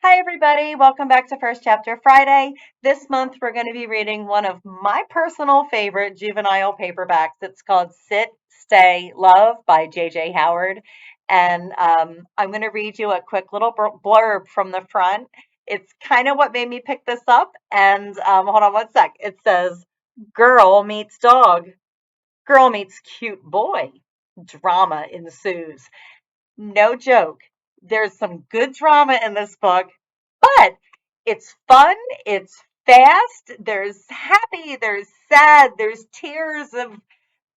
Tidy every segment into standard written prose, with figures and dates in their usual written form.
Hi, everybody. Welcome back to First Chapter Friday. This month, we're going to be reading one of my personal favorite juvenile paperbacks. It's called Sit, Stay, Love by J.J. Howard. And I'm going to read you a quick little blurb from the front. It's kind of what made me pick this up. And hold on one sec. It says, Girl meets dog. Girl meets cute boy. Drama ensues. No joke. There's some good drama in this book, but it's fun, it's fast, there's happy, there's sad, there's tears of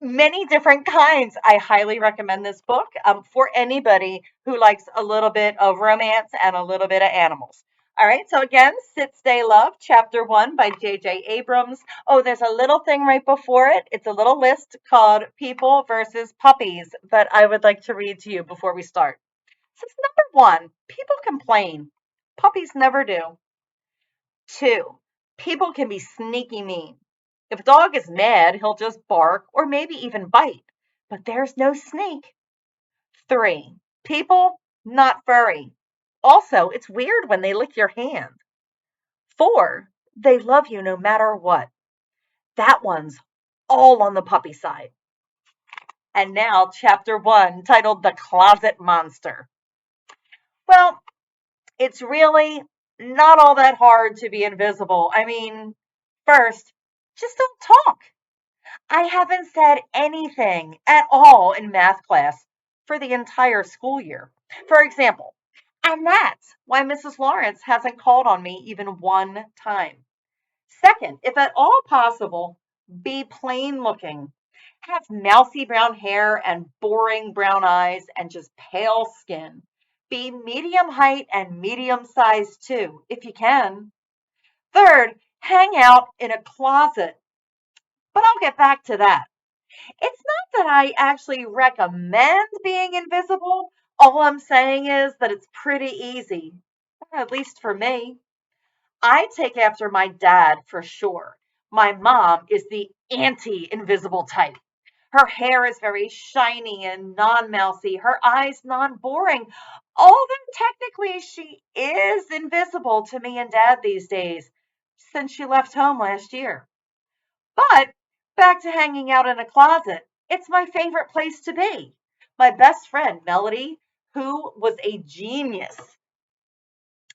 many different kinds. I highly recommend this book for anybody who likes a little bit of romance and a little bit of animals. All right, so again, Sit, Stay, Love, Chapter 1 by J.J. Abrams. Oh, there's a little thing right before it. It's a little list called People versus Puppies that I would like to read to you before we start. Since number one, people complain. Puppies never do. Two, people can be sneaky mean. If a dog is mad, he'll just bark or maybe even bite. But there's no sneak. Three, people not furry. Also, it's weird when they lick your hand. Four, they love you no matter what. That one's all on the puppy side. And now, chapter one, titled The Closet Monster. Well, it's really not all that hard to be invisible. I mean, first, just don't talk. I haven't said anything at all in math class for the entire school year. For example, and that's why Mrs. Lawrence hasn't called on me even one time. Second, if at all possible, be plain looking. Have mousy brown hair and boring brown eyes and just pale skin. Be medium height and medium size too, if you can. Third, hang out in a closet. But I'll get back to that. It's not that I actually recommend being invisible. All I'm saying is that it's pretty easy, at least for me. I take after my dad for sure. My mom is the anti invisible type. Her hair is very shiny and non mousy, her eyes non boring. Although technically she is invisible to me and dad these days since she left home last year. But back to hanging out in a closet. It's my favorite place to be. My best friend, Melody, who was a genius,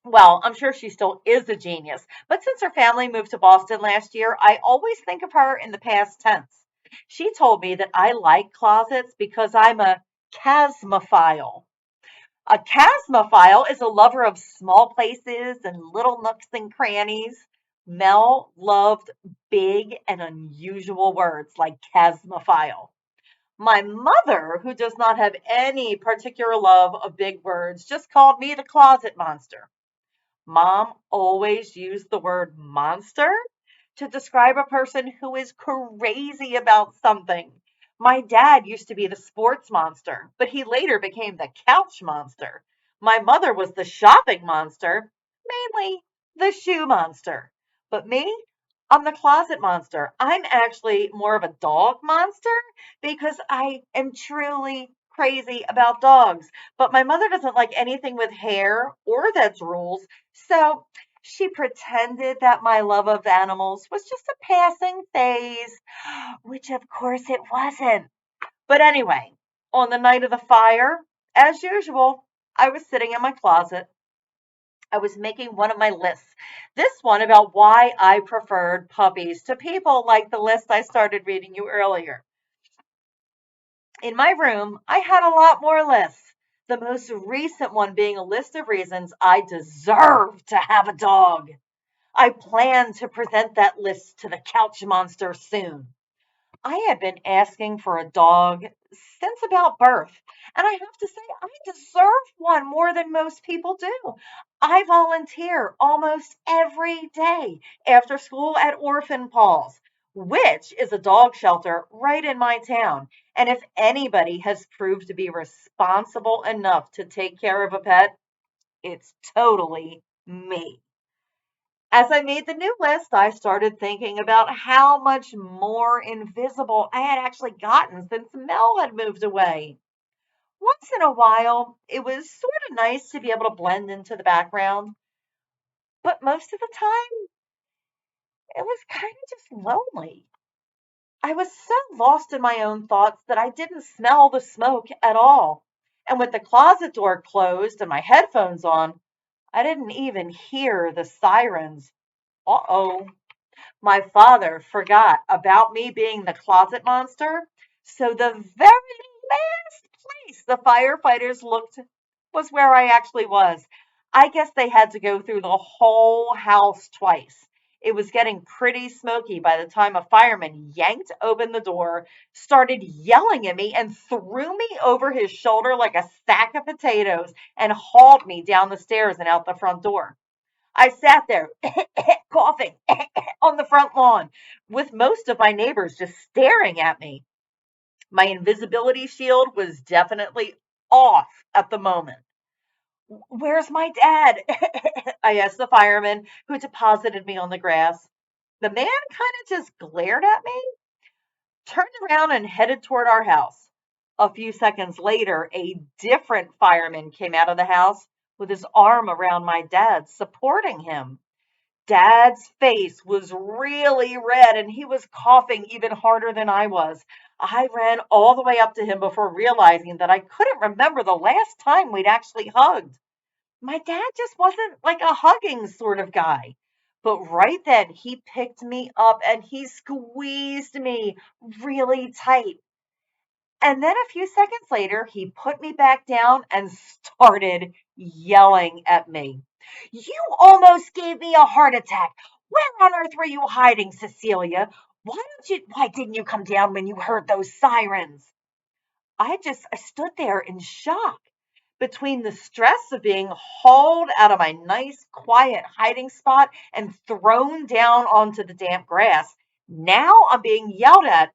well, I'm sure she still is a genius, but since her family moved to Boston last year, I always think of her in the past tense. She told me that I like closets because I'm a chasmophile. A chasmophile is a lover of small places and little nooks and crannies. Mel loved big and unusual words like chasmophile. My mother, who does not have any particular love of big words, just called me the closet monster. Mom always used the word monster to describe a person who is crazy about something. My dad used to be the sports monster, but he later became the couch monster. My mother was the shopping monster, mainly the shoe monster. But me, I'm the closet monster. I'm actually more of a dog monster because I am truly crazy about dogs. But my mother doesn't like anything with hair or that drools, so she pretended that my love of animals was just a passing phase, which of course it wasn't. But anyway, on the night of the fire, as usual, I was sitting in my closet. I was making one of my lists. This one about why I preferred puppies to people, like the list I started reading you earlier. In my room, I had a lot more lists. The most recent one being a list of reasons I deserve to have a dog. I plan to present that list to the couch monster soon. I have been asking for a dog since about birth, and I have to say, I deserve one more than most people do. I volunteer almost every day after school at Orphan Paws, which is a dog shelter right in my town. And if anybody has proved to be responsible enough to take care of a pet, it's totally me. As I made the new list, I started thinking about how much more invisible I had actually gotten since Mel had moved away. Once in a while, it was sort of nice to be able to blend into the background. But most of the time, it was kind of just lonely. I was so lost in my own thoughts that I didn't smell the smoke at all. And with the closet door closed and my headphones on, I didn't even hear the sirens. Uh-oh. My father forgot about me being the closet monster. So the very last place the firefighters looked was where I actually was. I guess they had to go through the whole house twice. It was getting pretty smoky by the time a fireman yanked open the door, started yelling at me, and threw me over his shoulder like a sack of potatoes and hauled me down the stairs and out the front door. I sat there coughing on the front lawn with most of my neighbors just staring at me. My invisibility shield was definitely off at the moment. Where's my dad? I asked the fireman who deposited me on the grass. The man kind of just glared at me, turned around, and headed toward our house. A few seconds later, a different fireman came out of the house with his arm around my dad, supporting him. Dad's face was really red and he was coughing even harder than I was. I ran all the way up to him before realizing that I couldn't remember the last time we'd actually hugged. My dad just wasn't like a hugging sort of guy. But right then, he picked me up and he squeezed me really tight. And then a few seconds later, he put me back down and started yelling at me. You almost gave me a heart attack. Where on earth were you hiding, Cecilia? Why didn't you come down when you heard those sirens? I stood there in shock between the stress of being hauled out of my nice, quiet hiding spot and thrown down onto the damp grass. Now I'm being yelled at.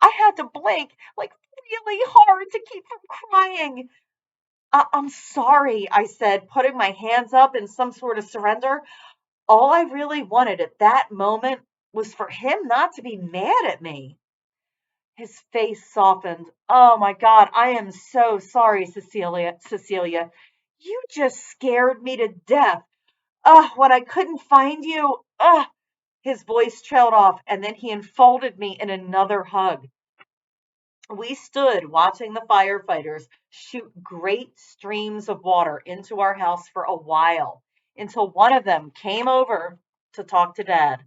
I had to blink like really hard to keep from crying. I'm sorry, I said, putting my hands up in some sort of surrender. All I really wanted at that moment was for him not to be mad at me. His face softened. Oh my God, I am so sorry, Cecilia. Cecilia, you just scared me to death. When I couldn't find you. His voice trailed off, and then he enfolded me in another hug. We stood watching the firefighters shoot great streams of water into our house for a while until one of them came over to talk to Dad.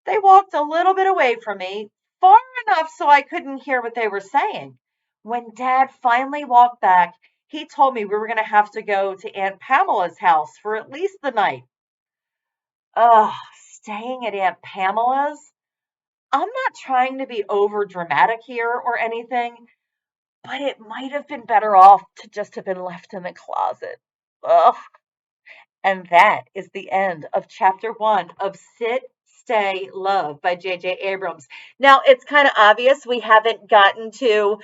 They walked a little bit away from me, far enough so I couldn't hear what they were saying. When Dad finally walked back, he told me we were going to have to go to Aunt Pamela's house for at least the night. Ugh, staying at Aunt Pamela's? I'm not trying to be over dramatic here or anything, but it might have been better off to just have been left in the closet. Ugh. And that is the end of chapter 1 of Sit, Stay, Love by J.J. Abrams. Now, it's kind of obvious we haven't gotten to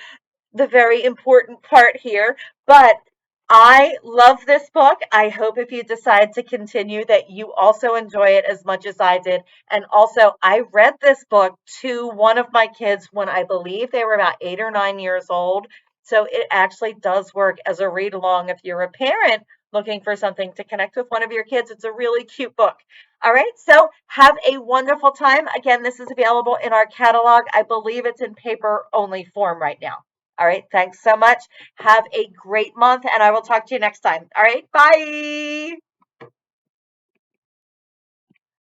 the very important part here, but I love this book. I hope if you decide to continue that you also enjoy it as much as I did. And also, I read this book to one of my kids when I believe they were about 8 or 9 years old. So it actually does work as a read along if you're a parent looking for something to connect with one of your kids. It's a really cute book. All right, so have a wonderful time. Again, this is available in our catalog. I believe it's in paper only form right now. All right. Thanks so much. Have a great month, and I will talk to you next time. All right. Bye.